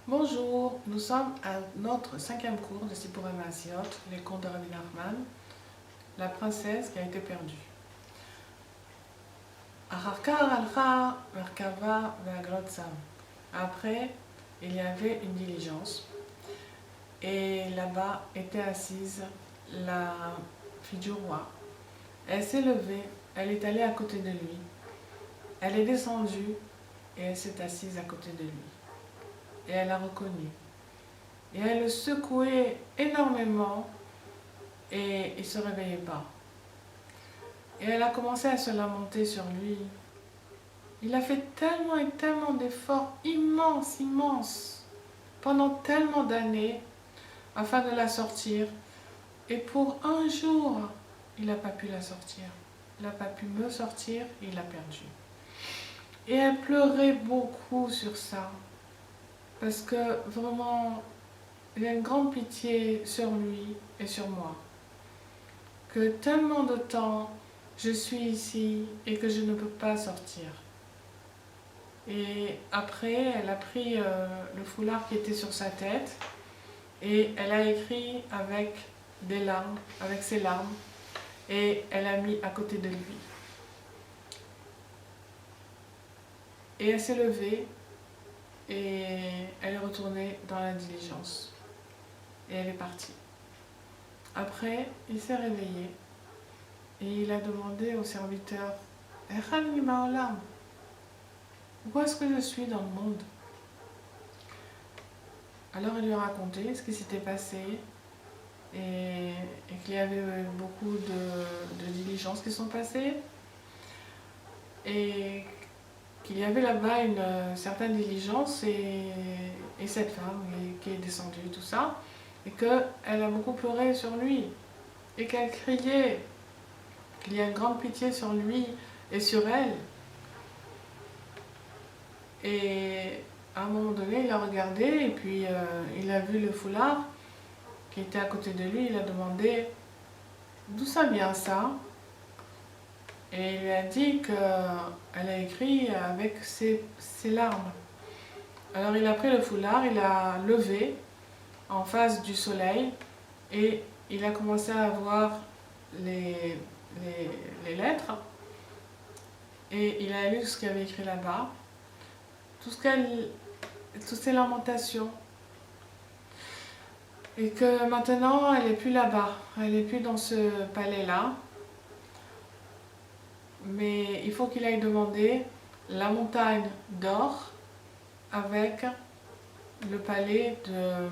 Bonjour, nous sommes à notre 5e cours de Sipura Maasiot, les contes de Rabbi Nachman, la princesse qui a été perdue. Après, il y avait une diligence et là-bas était assise la fille du roi. Elle s'est levée, elle est allée à côté de lui, elle est descendue et elle s'est assise à côté de lui. Et elle l'a reconnu. Et elle le secouait énormément et il ne se réveillait pas. Et elle a commencé à se lamenter sur lui. Il a fait tellement et tellement d'efforts immenses, pendant tellement d'années, afin de la sortir. Et pour un jour, il n'a pas pu la sortir. Il n'a pas pu me sortir, il l'a perdu. Et elle pleurait beaucoup sur ça. Parce que vraiment, il y a une grande pitié sur lui et sur moi. Que tellement de temps, je suis ici et que je ne peux pas sortir. Et après, elle a pris le foulard qui était sur sa tête et elle a écrit avec des larmes, avec ses larmes, et elle a mis à côté de lui. Et elle s'est levée et elle est retournée dans la diligence. Et elle est partie. Après, il s'est réveillé et il a demandé au serviteur « Echani Ma'olam, où est-ce que je suis dans le monde ?» Alors il lui a raconté ce qui s'était passé et qu'il y avait beaucoup de diligences qui sont passées et qu'il y avait là-bas une certaine diligence et cette femme qui est descendue, tout ça, et qu'elle a beaucoup pleuré sur lui et qu'elle criait qu'il y a une grande pitié sur lui et sur elle. Et à un moment donné, il a regardé et puis il a vu le foulard qui était à côté de lui. Il a demandé d'où ça vient ça. Et il lui a dit qu'elle a écrit avec ses larmes. Alors il a pris le foulard, il a levé en face du soleil et il a commencé à voir les lettres et il a lu ce qu'il y avait écrit là-bas, toutes ces lamentations, et que maintenant elle n'est plus là-bas, elle n'est plus dans ce palais-là, mais il faut qu'il aille demander la montagne d'or avec le palais de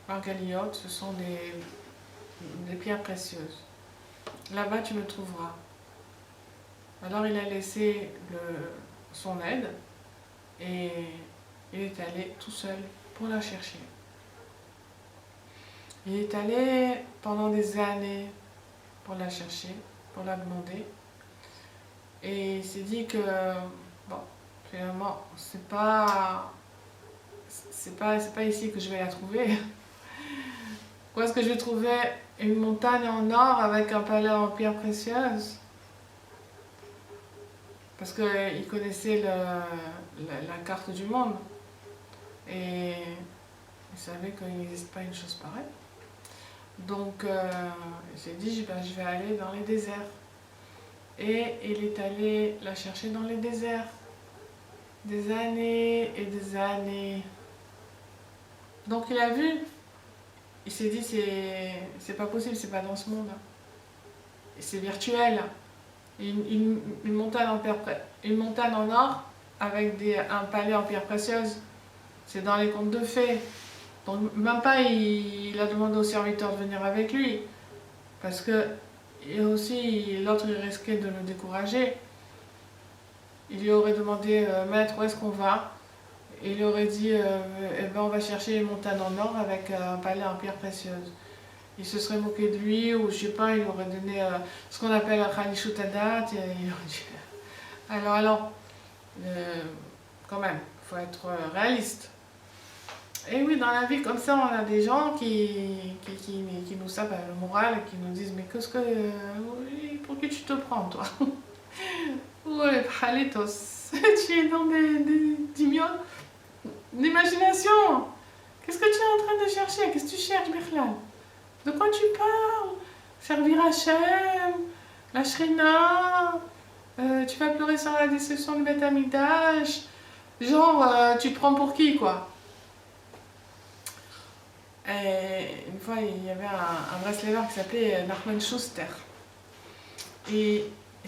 Margaliot. Ce sont des pierres précieuses. Là-bas tu me trouveras. Alors il a laissé son aide et il est allé tout seul pour la chercher. Il est allé pendant des années pour la chercher, pour la demander. Et il s'est dit que, bon, finalement, c'est pas ici que je vais la trouver. Où est-ce que je vais trouver une montagne en or avec un palais en pierres précieuses? Parce qu'il connaissait la carte du monde. Et il savait qu'il n'existe pas une chose pareille. Donc, il s'est dit, je vais aller dans les déserts. Et il est allé la chercher dans les déserts. Des années et des années. Donc, il a vu. Il s'est dit, c'est pas possible, c'est pas dans ce monde. C'est virtuel. Une montagne en or avec un palais en pierre précieuse. C'est dans les contes de fées. Donc même pas il a demandé au serviteur de venir avec lui. Parce que et aussi l'autre il risquait de le décourager. Il lui aurait demandé maître, où est-ce qu'on va? Et il lui aurait dit eh ben, on va chercher une montagne en or avec un palais en pierre précieuse. Il se serait moqué de lui, ou je sais pas, il aurait donné ce qu'on appelle un Khalishutadat. Alors, quand même, il faut être réaliste. Et oui, dans la vie comme ça, on a des gens qui nous sapent le moral et qui nous disent mais qu'est-ce que... pour qui tu te prends, toi? Ouais, Khalitos, tu es dans d'immioles d'imagination. Qu'est-ce que tu es en train de chercher? Qu'est-ce que tu cherches, Bichlal? De quoi tu parles? Servir Hachem, la Shrina, tu vas pleurer sur la destruction du Beth Amikdash. Genre, tu te prends pour qui, quoi? Et une fois, il y avait un Breslever qui s'appelait Nachman Schuster. Et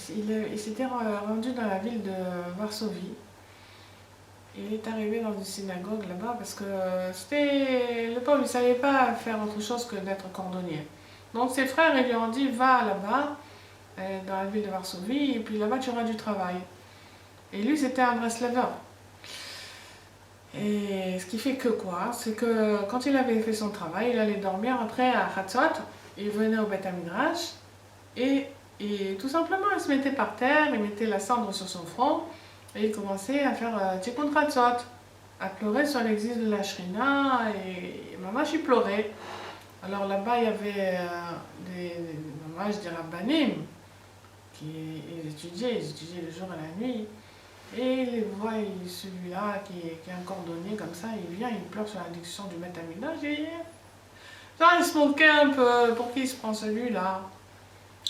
il s'était rendu dans la ville de Varsovie. Il est arrivé dans une synagogue là-bas parce que le pauvre, il ne savait pas faire autre chose que d'être cordonnier. Donc ses frères, ils lui ont dit, va là-bas, dans la ville de Varsovie, et puis là-bas, tu auras du travail. Et lui, c'était un Breslever. Et ce qui fait que quoi, c'est que quand il avait fait son travail, il allait dormir après à Hatzot, il venait au Beth Midrash, et tout simplement, il se mettait par terre, il mettait la cendre sur son front, et il commençait à faire Tikkun Hatzot, à pleurer sur l'exil de la Shrina, et maman, j'y pleurais. Alors là-bas, il y avait des maman, je dirais Banim, qui étudiaient le jour et la nuit. Et il voit celui-là qui est un cordonnier comme ça, il vient, il pleure sur la diction du Beth Amikdash et genre il se moquait un peu, pour qui il se prend celui-là?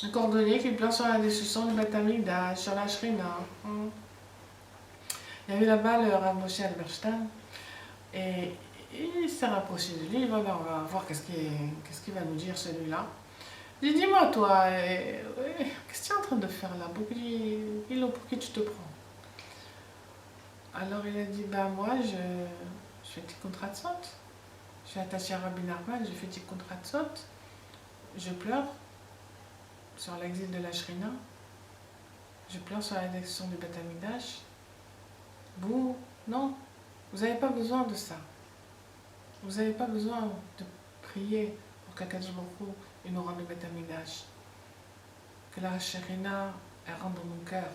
Un cordonnier qui pleure sur la destruction du Beth Amikdash, sur la Shrina. Il y avait là-bas le Rav Moshe Alberstein et il s'est rapproché de lui, voilà, on va voir qu'est-ce qu'il va nous dire celui-là. Il dit, dis-moi toi, qu'est-ce que tu es en train de faire là? Pour qui tu te prends? Alors il a dit, bah moi je fais Tikkun Hatzot, je suis attaché à Rabbi Nachman, je fais Tikkun Hatzot, je pleure sur l'exil de la Shrina, je pleure sur la destruction du Beth Amikdash. Vous, non, vous n'avez pas besoin de ça. Vous n'avez pas besoin de prier pour qu'Akadosh Baruch Hu nous rende le Beth Amikdash. Que la Shrina elle rentre dans mon cœur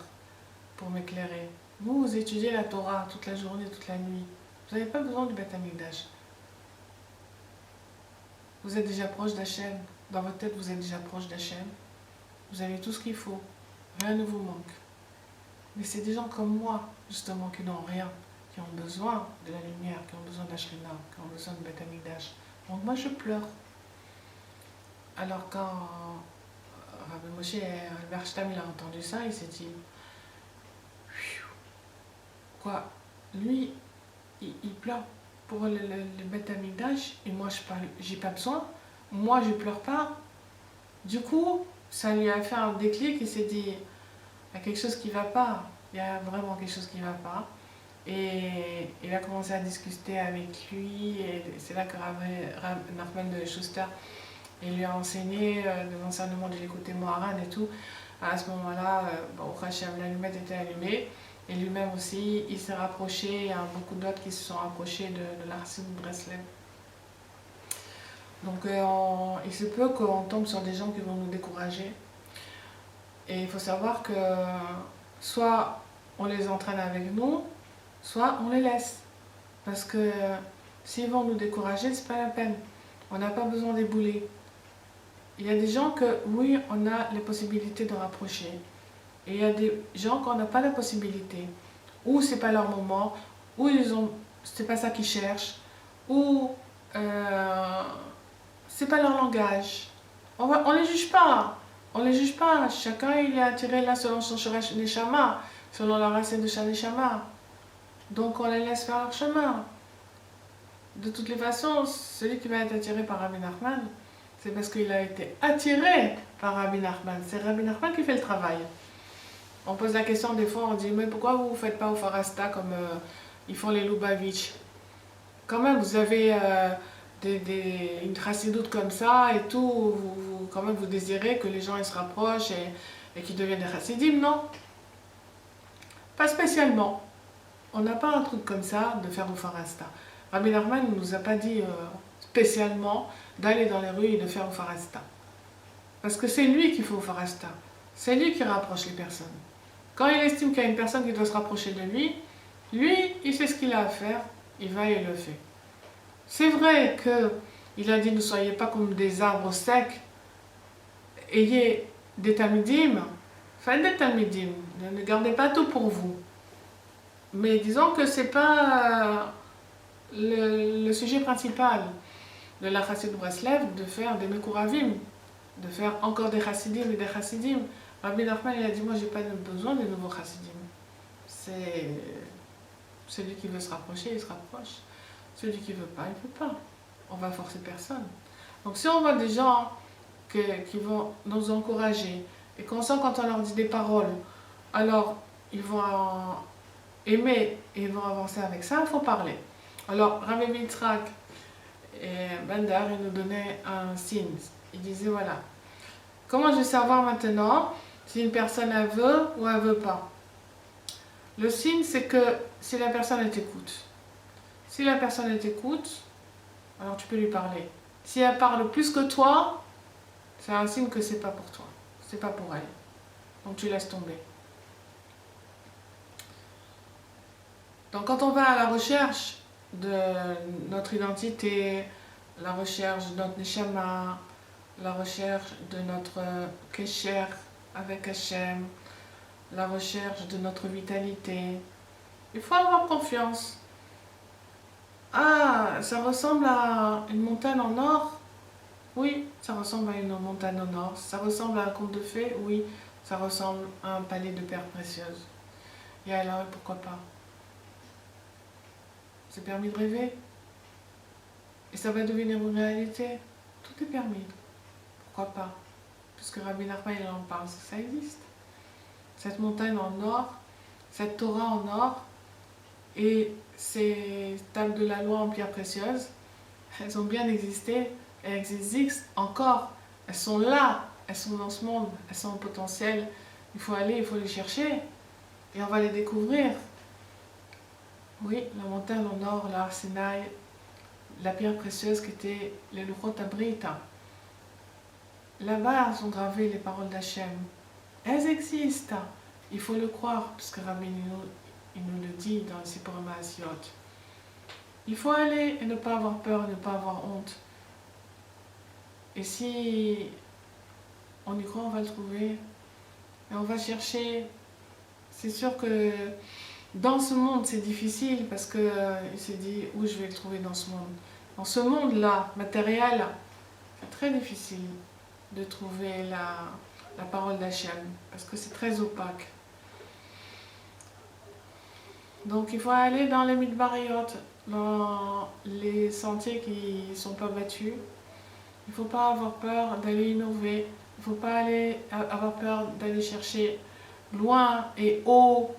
pour m'éclairer. Vous étudiez la Torah toute la journée, toute la nuit. Vous n'avez pas besoin du Beth Amikdash. Vous êtes déjà proche d'Hachem. Dans votre tête, vous êtes déjà proche d'Hachem. Vous avez tout ce qu'il faut. Rien ne vous manque. Mais c'est des gens comme moi, justement, qui n'ont rien, qui ont besoin de la lumière, qui ont besoin d'Ashrina, qui ont besoin du Beth Amikdash. Donc moi, je pleure. Alors quand Rabbi Moshe Alberstein il a entendu ça, il s'est dit... Quoi, lui, il pleure pour le Beth Amikdash et moi, j'ai pas besoin. Moi, je pleure pas. Du coup, ça lui a fait un déclic. Il s'est dit, il y a quelque chose qui va pas. Il y a vraiment quelque chose qui va pas. Et il a commencé à discuter avec lui. Et c'est là que Rav Nachman de Schuster il lui a enseigné de l'enseignement de l'écouter Moharan et tout. À ce moment-là, au Hachem, l'allumette était allumée. Et lui-même aussi, il s'est rapproché, il y a beaucoup d'autres qui se sont rapprochés de l'Arsim Breslev. Donc il se peut qu'on tombe sur des gens qui vont nous décourager. Et il faut savoir que soit on les entraîne avec nous, soit on les laisse. Parce que s'ils vont nous décourager, c'est pas la peine. On n'a pas besoin d'ébouler. Il y a des gens que, oui, on a les possibilités de rapprocher. Et il y a des gens qu'on n'a pas la possibilité, ou c'est pas leur moment, ou c'est pas ça qu'ils cherchent, ou c'est pas leur langage. On les juge pas, on les juge pas. Chacun il est attiré là selon son neshama, selon la racine de chaque neshama. Donc on les laisse faire leur chemin. De toutes les façons, celui qui va être attiré par Rabbi Nachman, c'est parce qu'il a été attiré par Rabbi Nachman. C'est Rabbi Nachman qui fait le travail. On pose la question des fois, on dit mais pourquoi vous ne faites pas au Farasta comme ils font les Lubavitch? Quand même, vous avez une chassidoute comme ça et tout, quand même vous désirez que les gens ils se rapprochent et qu'ils deviennent des chassidim, non? Pas spécialement. On n'a pas un truc comme ça de faire au Farasta. Rabbi Nachman ne nous a pas dit spécialement d'aller dans les rues et de faire au Farasta. Parce que c'est lui qui fait au Farasta. C'est lui qui rapproche les personnes. Quand il estime qu'il y a une personne qui doit se rapprocher de lui, il sait ce qu'il a à faire, il va et le fait. C'est vrai qu'il a dit ne soyez pas comme des arbres secs, ayez des talmidim, faites des talmidim, ne gardez pas tout pour vous. Mais disons que c'est pas le sujet principal de la Chassidut Breslev, de faire des Mekouravim, de faire encore des Chassidim et des Chassidim. Rabbi Nachman, il a dit, moi j'ai pas besoin de nouveaux Chassidim. C'est celui qui veut se rapprocher, il se rapproche. Celui qui veut pas, il peut pas. On va forcer personne. Donc si on voit des gens qui vont nous encourager et qu'on sent quand on leur dit des paroles, alors ils vont aimer et ils vont avancer avec ça, il faut parler. Alors Rabbi Yitzhak et Bandar, ils nous donnaient un signe. Ils disaient voilà, comment je vais savoir maintenant si une personne elle veut ou elle veut pas? Le signe, c'est que si la personne elle t'écoute. Si la personne elle t'écoute, alors tu peux lui parler. Si elle parle plus que toi, c'est un signe que c'est pas pour toi, c'est pas pour elle. Donc tu laisses tomber. Donc quand on va à la recherche de notre identité, la recherche de notre neshama, la recherche de notre kesher avec Hachem, la recherche de notre vitalité, il faut avoir confiance. Ah, ça ressemble à une montagne en or? Oui, ça ressemble à une montagne en or. Ça ressemble à un conte de fées? Oui, ça ressemble à un palais de perles précieuses. Et alors, pourquoi pas? C'est permis de rêver. Et ça va devenir une réalité. Tout est permis. Pourquoi pas? Puisque Rabbi Nachman il en parle, ça existe. Cette montagne en or, cette Torah en or, et ces tables de la loi en pierre précieuse, elles ont bien existé, elles existent encore, elles sont là, elles sont dans ce monde, elles sont en potentiel. Il faut aller, il faut les chercher, et on va les découvrir. Oui, la montagne en or, l'Ar Sinaï, la pierre précieuse qui était les Luchot Abrita. Là-bas sont gravées les paroles d'Hachem. Elles existent, il faut le croire, puisque Rabbi il nous le dit dans le Sipur Maasiot. Il faut aller et ne pas avoir peur, ne pas avoir honte. Et si on y croit, on va le trouver. Et on va chercher. C'est sûr que dans ce monde, c'est difficile parce qu'il s'est dit où je vais le trouver dans ce monde. Dans ce monde-là, matériel, c'est très difficile de trouver la parole d'Hachem parce que c'est très opaque. Donc il faut aller dans les midbariot, dans les sentiers qui ne sont pas battus. Il ne faut pas avoir peur d'aller innover. Il ne faut pas avoir peur d'aller chercher loin et haut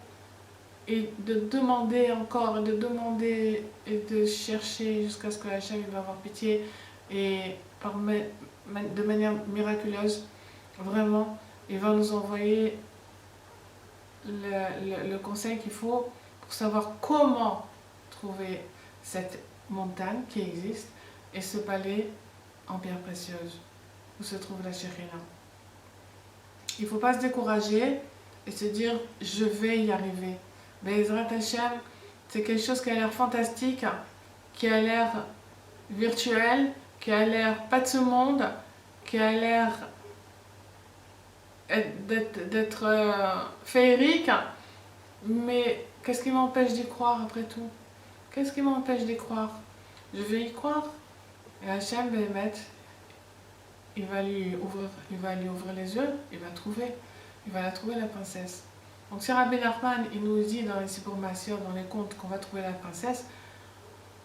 et de demander encore, de demander et de chercher jusqu'à ce que Hachem va avoir pitié et de manière miraculeuse, vraiment, il va nous envoyer le conseil qu'il faut pour savoir comment trouver cette montagne qui existe et ce palais en pierre précieuse où se trouve la Shekhinah. Il ne faut pas se décourager et se dire je vais y arriver. Be'ezrat Hashem, c'est quelque chose qui a l'air fantastique, qui a l'air virtuel, qui a l'air pas de ce monde, qui a l'air d'être féerique, mais qu'est-ce qui m'empêche d'y croire après tout? Qu'est-ce qui m'empêche d'y croire? Je vais y croire. Et Hachem Behemet, il va lui ouvrir les yeux, il va la trouver la princesse. Donc si Rabbi Nachman, il nous dit dans les Sipur Maasiot, dans les contes, qu'on va trouver la princesse,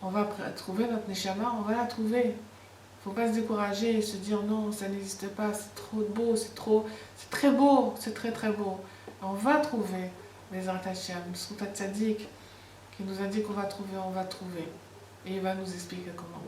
on va trouver notre Neshama, on va la trouver. Il ne faut pas se décourager et se dire non, ça n'existe pas, c'est trop beau, c'est très beau, c'est très très beau. On va trouver Be'ezrat Hashem, Sruta Tzadik, qui nous a dit qu'on va trouver, on va trouver. Et il va nous expliquer comment.